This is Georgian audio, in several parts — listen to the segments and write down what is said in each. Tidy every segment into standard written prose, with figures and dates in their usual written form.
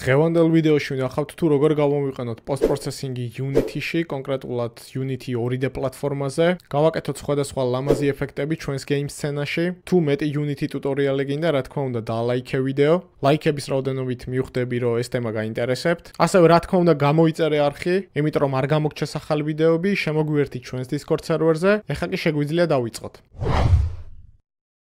დღევანდელ ვიდეოში ვნახავთ თუ როგორ გავამოიყენოთ post-processing-ი Unity-ში, კონკრეტულად Unity 2D პლატფორმაზე. გავაკეთოთ სხვადასხვა ლამაზი ეფექტები ჩვენს game სცენაში. თუ მეტი Unity ტუტორიალი გინდა, რა თქმა უნდა, დალაიქე ვიდეო. ლაიქების რაოდენობით მივხვდები, რომ ეს თემა გაინტერესებთ. ასევე რა თქმა უნდა, გამოიწერე არხი, იმიტომ რომ არ გამოგჩეს ახალი ვიდეოები, შემოგვიერთით ჩვენს Discord server-ზე. ეხლა კი შეგვიძლია დავიწყოთ.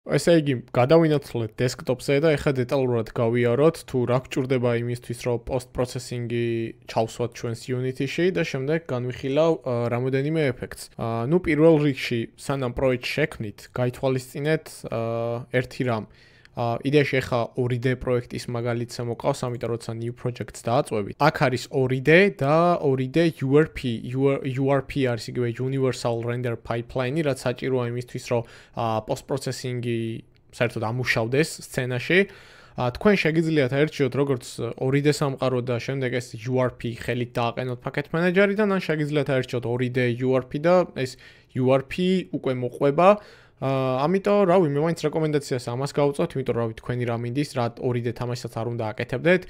ესე იგი, გადავინაცვლეთ დესკტოპზე და ეხლა დეტალურად გავიაროთ თუ რა გვჭირდება იმისთვის, რომ post-processing-ი ჩავსვათ ჩვენს Unity-ში და შემდეგ განვიხილავ რამოდენიმე ეფექტს. ნუ პირველ რიგში, სანამ პროექტს შექმნით, გაითვალისწინეთ ერთი რამ. იდეაში ახლა 2D პროექტის მაგალითზე მოყავს, ამიტომ როცა new project-ს დააწვევით. აქ არის 2D და 2D URP. URP არის იგივე Universal Render Pipeline, რაც საჭიროა იმისთვის, რომ post-processing-ი საერთოდ ამუშავდეს სცენაში. თქვენ შეგიძლიათ აერჩიოთ როგორც 2D სამყარო და შემდეგ ეს URP ხელით დააყენოთ package manager-დან, ან შეგიძლიათ აერჩიოთ 2D URP და ეს URP უკვე მოყვება. ამიტომ რავი, მე მაინც რეკომენდაციას ამას გავუწევთ, იმიტომ რომ რავი თქვენი რა მინდის, რა 2D თამაშსაც არ უნდა აკეთებდეთ,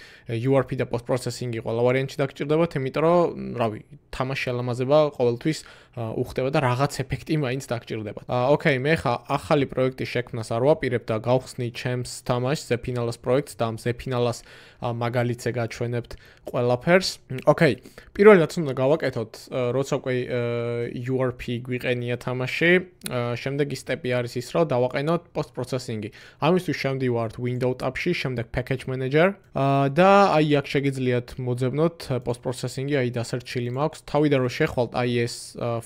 URP და post processing-ი ყველა ვარიანტში დაგჭირდებათ, იმიტომ რომ რავი, თამაში შელამაზება ყოველთვის უხდება და რაღაც ეფექტი მაინც დაგჭირდებათ. ოკეი, მე ხა ახალი პროექტის შექმნას არ ვაპირებ და გავხსნით ჩემს თამაშს Zepinalas პროექტს და Zepinalas მაგალითზე გაჩვენებთ ყველაფერს. ოკეი, პირველად რაც უნდა გავაკეთოთ, როცა უკვე URP გვიყენია თამაში, შემდეგი სტეპი არის ის, რომ დავაყენოთ post processing-ი. ამისთვის შევდივართ window tab-ში, შემდეგ package manager და აი აქ შეგიძლიათ მოძებნოთ post processing-ი, აი დასერჩილი მაქვს. თავიდან რომ შეხვალთ, აი ეს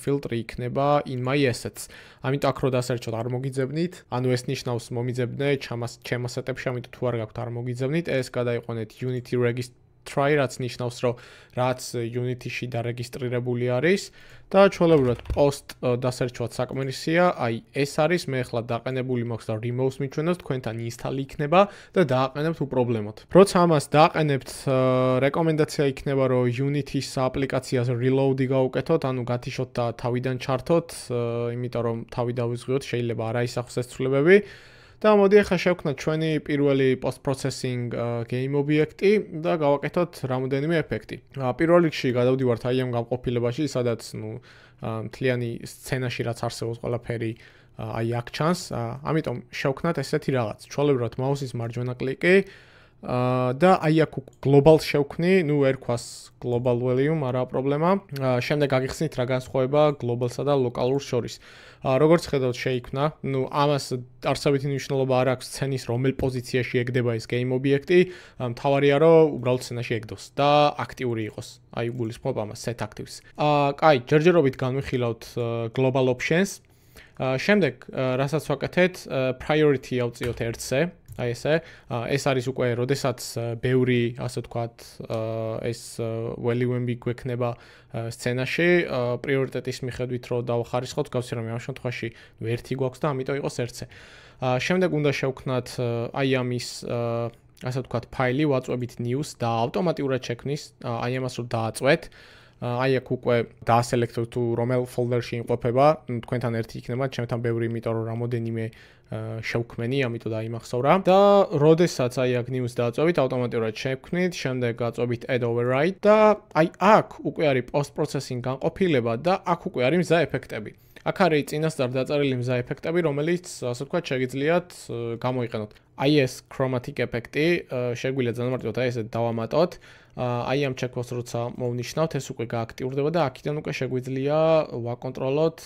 ფილტრი იქნება in my assets. ამიტომ აქ რო დასერჩოთ არ მოგიძებნით, ანუ ეს ნიშნავს მომიძებნე ჩემ ასეტებში, ამიტომ თუ არ გაქვთ არ მოგიძებნით, ეს გადაიყვანეთ Unity registry, რაც ნიშნავს, რომ რაც Unity-ში დარეგისტრირებული არის და ჩვეულებრივად post დასერჩვათ საკმარისია, აი ეს არის, მე ახლა დაყენებული მაქვს და remove-ს მიჩვენებს, თქვენთან install იქნება და დააყენებთ უპრობლემოდ. როცა ამას დააყენებთ, რეკომენდაცია იქნება, რომ Unity-ს აპლიკაციაზე reload-ი გაუკეთოთ, ანუ გათიშოთ და თავიდან ჩართოთ, იმიტომ რომ თავი დავიზღვიოთ, შეიძლება არ აისახოს ეს ცვლილებები. და მოდი ახლა შევქმნათ ჩვენი პირველი post processing game ობიექტი და გავაკეთოთ რამოდენიმე ეფექტი. პირველ რიგში გადავდივართ აი ამ გამყოფილებაში, სადაც ნუ მთლიანი სცენაში რაც არსებობს ყველაფერი აი აქ ჩანს. ამიტომ შევქმნათ ესეთი რაღაც. ჩვეულებრივად მაუსის მარჯვენა კლიკი და აი აქ global შევქმნი, ნუ ერქვას global volume, არა პრობლემა. შემდეგ გაგიხსნით რა განსხვავება global-სა და local-ურს შორის. როგორც ხედავთ შეიქმნა, ნუ ამას არსებითი მნიშვნელობა არ აქვს სცენის რომელ პოზიციაში ეგდება ეს game ობიექტი, მთავარია რომ უბრალოდ სცენაში ეგდოს და აქტიური იყოს. აი გულისხმობ ამას set actives. კაი, ჯერჯერობით განვიხილავთ global options. შემდეგ რასაც ვაკეთეთ, priority ავწიოთ 1-ზე. აი ესე, ეს არის უკვე, როდესაც ბევრი, ასე ვთქვათ, ეს value-ები გვექნება სცენაში, პრიორიტეტის მიხედვით რო დავახარისხოთ, გავცი რომ ამ შემთხვევაში 1 გვაქვს და ამიტომ იყოს 1-ზე. შემდეგ უნდა შევქმნათ აი ამის, ასე ვთქვათ, ფაილი, ვაწვევით news და ავტომატურად შექმნის, აი ამას რო დააწვეთ. აი აქ უკვე დაასელექტოთ თუ რომელ folder-ში იმყოფება, თქვენთან ერთი იქნება, ჩემთან ბევრი, იმიტომ რომ რამოდენიმე შევქმენი, ამიტომ დაიმახსოვრა. და როდესაც აი აქ news დააწვევით, ავტომატურად შევქმნით, შემდეგ გაწვევით add override და აი აქ უკვე არის post processing განყოფილება და აქ უკვე არის მზა ეფექტები. აქ არის წინასწარ დაწერილი მზა ეფექტები, რომელიც, ასე ვთქვათ, შეგიძლიათ გამოიყენოთ. აი ეს chromatic ეფექტი შეგვიძლია ძალიან მარტივად აი ესე დავამატოთ. აი ამ checkbox-ს როცა მოვნიშნავთ, ეს უკვე გააქტიურდება და აქედან უკვე შეგვიძლია ვაკონტროლოთ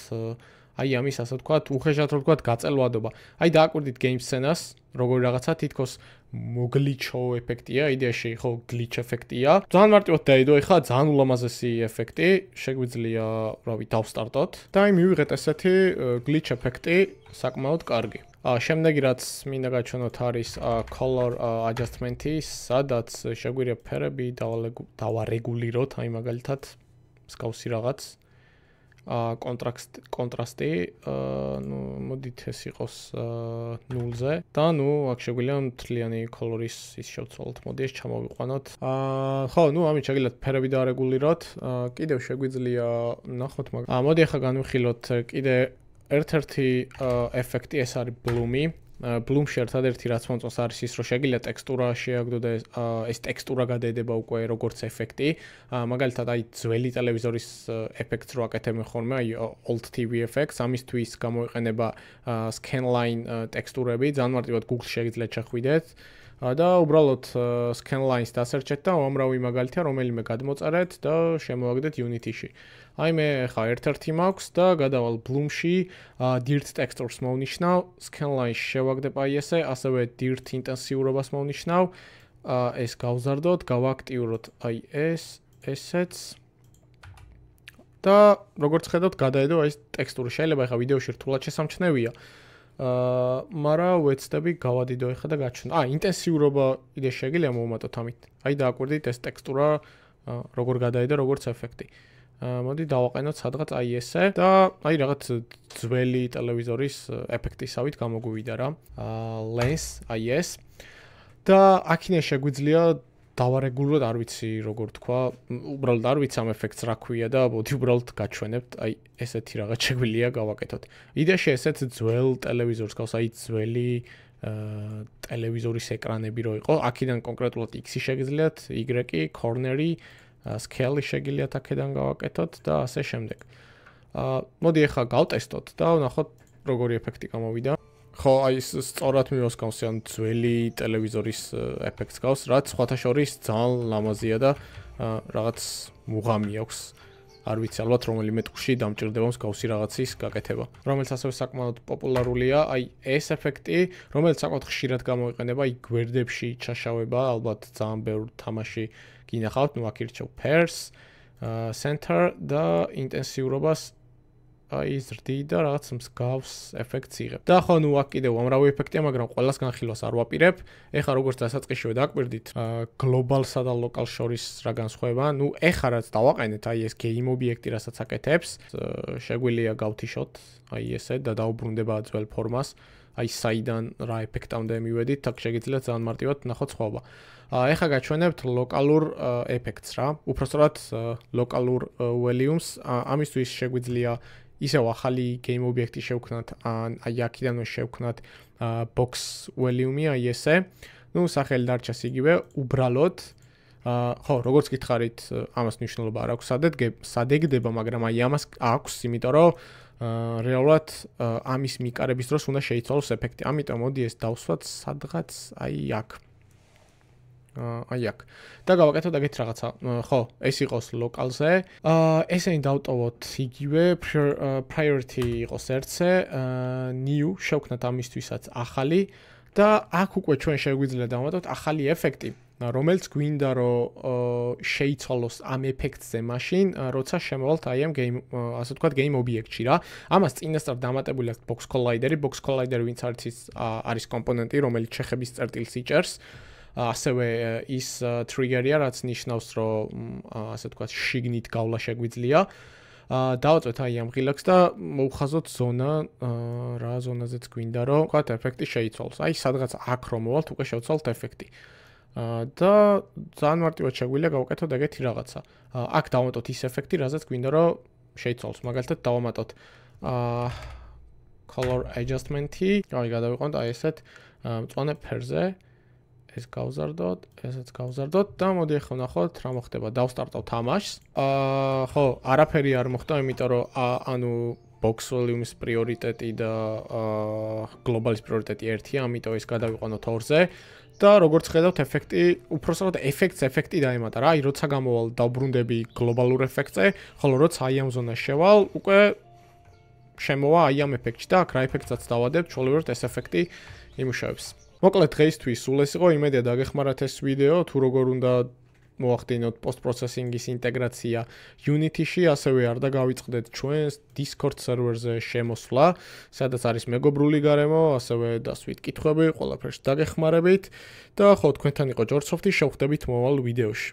აი ამის, ასე ვთქვათ, უხეშად რო ვთქვათ, გაწელვადობა. აი დააკვირდით game სცენას, როგორი რაღაცა თითქოს მოგლიჩო ეფექტია, იდეაში ხო glitch ეფექტია. ძალიან მარტივად დაიდო, ეხლა ძალიან ულამაზესი ეფექტი, შეგვიძლია, რავი, დავსტარტოთ და აი მივიღეთ ესეთი glitch ეფექტი, საკმაოდ კარგი. შემდეგი რაც მინდა გაჩვენოთ არის color adjustment-ი, სადაც შეგვიძლია ფერები დავარეგულიროთ, აი მაგალითად მსგავსი რაღაც. კონტრასტი, ნუ მოდით ეს იყოს 0-ზე და ნუ აქ შეგვიძლია მთლიანი კოლორის ის შევცვალოთ. მოდი ეს ჩამოვიყვანოთ. ხო, ნუ ამით შეგიძლიათ ფერები დაარეგულიროთ. კიდევ შეგვიძლია ნახოთ, მოდი ახლა განვიხილოთ კიდე ერთ-ერთი ეფექტი, ეს არის bloom-ი. Bloom-ში ერთადერთი რაც მომწონს არის ის, რომ შეგიძლია ტექსტურა შეაგდო და ეს ტექსტურა გადაედება უკვე როგორც ეფექტი. მაგალითად, აი ძველი ტელევიზორის ეფექტს რო აკეთებენ ხოლმე, აი old TV effects, ამისთვის გამოიყენება scanline ტექსტურები, ძალიან მარტივად Google-ში შეგიძლიათ შეხვიდეთ. და უბრალოდ scanlines დასერჩეთ და უამრავი მაგალითია რომელიმე გადმოწერეთ და შემოაგდეთ Unity-ში. აი მე ხა ერთ-ერთი მაქვს და გადავალ Bloom-ში, dirt textures მოვნიშნავ, scanline-ში შევაგდებ აი ესე, ასევე dirt ინტენსიურობას მოვნიშნავ, ეს გავზარდოთ, გავაქტიუროთ აი ესეც. და როგორც ხედავთ, გადაედო ეს ტექსტური. შეიძლება ხა ვიდეოში რთულად შესამჩნევია. მაგრამ ვეცდები გავადიდო ეხა და გაჩვენო. ინტენსიურობა იდე შეგიძლია მოვუმატოთ ამით. აი დააკვირდით ეს ტექსტურა როგორ გადაედო, როგორც ეფექტი. მოდი დავაყენოთ სადღაც აი ესე და აი რაღაც ძველი ტელევიზორის ეფექტისავით გამოგვივიდა რა. lens აი ეს. და აქინე შეგვიძლია დავარეგულოთ, არ ვიცი როგორ თქვა, უბრალოდ არ ვიცი ამ ეფექტს რა ქვია და მოდი უბრალოდ გაჩვენებთ, აი ესეთი რაღაც შეგვიძლია გავაკეთოთ. იდეაში ესეც ძველ ტელევიზორს გავს, აი ძველი ტელევიზორის ეკრანები რო იყო, აქედან კონკრეტულად X-ი შეგიძლიათ, Y-ი, corner-ი, scale-ი შეგიძლიათ აქედან გავაკეთოთ და ასე შემდეგ. მოდი ახლა გავტესტოთ და ვნახოთ როგორი ეფექტი გამოვიდა. ხო, აი სწორად მივასკავს ან ძველი ტელევიზორის ეფექტს გავს, რაც სხვათა შორის ძალიან ლამაზია და რაღაც მუღამი აქვს. არ ვიცი, ალბათ რომელიმე ტყუში დამჭირდება მსგავსი რაღაცის გაკეთება. რომელიც ასევე საკმაოდ პოპულარულია, აი ეს ეფექტი, რომელიც საკმაოდ ხშირად გამოიყენება, აი გვერდებში ჩაშავება, ალბათ ძალიან ბევრ თამაში გინახავთ, ნუ აქ ირჩევ pairs, center და ინტენსიურობას აი ზრდი და რაღაც მსგავს ეფექტს იღებ. და ხო, ნუ აქ კიდევ უამრავი ეფექტია, მაგრამ ყველას განხილვას არ ვაპირებ. ეხლა როგორც დასაწყისშივე დაკვირდით, გლობალსა და ლოკალ შორის რა განსხვავება. ნუ ეხლა რაც დავაყენეთ, აი ეს game ობიექტი, რასაც აკეთებს, შეგვიძლია გავთიშოთ, აი ესე და დაუბრუნდება ძველ ფორმას. აი საიდან რა ეფექტამდე მივედით, აქ შეგიძლიათ ძალიან მარტივად ნახოთ სხვაობა. ეხლა გაჩვენებთ ლოკალურ ეფექტს რა. უпростоრად ლოკალურ volumes, ამისთვის შეგვიძლია ისევ ახალი game ობიექტი შევქმნათ, ან აი აქედანვე შევქმნათ box volume-ი, აი ესე. ნუ სახელი დარჩას იგივე, უბრალოდ ხო, როგორც გითხარით, ამას მნიშვნელობა არ აქვს სადეგდება, მაგრამ აი ამას აქვს, იმიტომ რომ რეალურად ამის მიკარების დროს უნდა შეიცვალოს ეფექტი. ამიტომ მოდი ეს დავსვათ სადღაც აი აქ. აი აქ. და გავაკეთოთ ეგეთ რაღაცა. ხო, ეს იყოს ლოკალზე. ესენი დავტოვოთ იგივე, priority იყოს ერთზე, new შევქმნათ ამისთვისაც ახალი და აქ უკვე ჩვენ შეგვიძლია დავუმატოთ ახალი ეფექტი, რომელიც გვინდა რომ შეიცვალოს ამ ეფექტზე მაშინ, როცა შემოვალთ აი ამ game, ასე ვთქვათ, game ობიექტში რა. ამას წინასწარ დამატებული აქვს box collider-ი, box collider ვინც არის კომპონენტი, რომელიც შეხების წერტილს იჭერს. ასევე ის trigger-ია, რაც ნიშნავს, რომ ასე ვთქვათ, შიგნით გავლა შეგვიძლია. დავაწვეთ აი ამ ღილაკს და მოვხაზოთ ზონა, რა ზონაზეც გვინდა, რომ ვთქვათ, ეფექტი შეიცვალოს. აი სადღაც აქ რომ მოვალთ, უკვე შევცვალთ ეფექტი. და ძალიან მარტივად შეგვიძლია გავაკეთოთ ეგეთი რაღაცა. აქ დავამატოთ ის ეფექტი, რაზეც გვინდა, რომ შეიცვალოს. მაგალითად, დავამატოთ color adjustment-ი. აი გადავიყვანოთ აი ესეთ მწვანე ფერზე. ეს გავზარდოთ, ესეც გავზარდოთ და მოდი ახლა ვნახოთ რა მოხდება. დავსტარტავ თამაშს. ხო, არაფერი არ მოხდა, იმიტომ რომ ანუ box volume-ის პრიორიტეტი და global-ის პრიორიტეტი ერთია, ამიტომ ეს გადავიყვანოთ 2-ზე. და როგორც ხედავთ, ეფექტი, უпростоრად ეფექტი დაემატა რა. აი როცა გამოვალ დავბრუნდები გლობალურ ეფექტზე, ხოლო როცა აი ამ ზონას შევალ, უკვე შემოვა აი ამ ეფექტში და აქ რა ეფექტსაც დავადებ, ჩვეულებრივად ეს ეფექტი იმუშავებს. მოკლედ დღეისთვის სულ ეს იყო, იმედია დაგეხმარათ ეს ვიდეო, თუ როგორ უნდა მოახდინოთ post-processing-ის ინტეგრაცია Unity-ში, ასევე არ დაგავიწყდეთ ჩვენს Discord server-ზე შემოსვლა, სადაც არის მეგობრული გარემო, ასევე დასვით კითხვები, ყველაფერს დაგეხმარებით და ხო, თქვენთან იყო ჯორჯ სოფტი, შევხვდებით მომავალ ვიდეოში.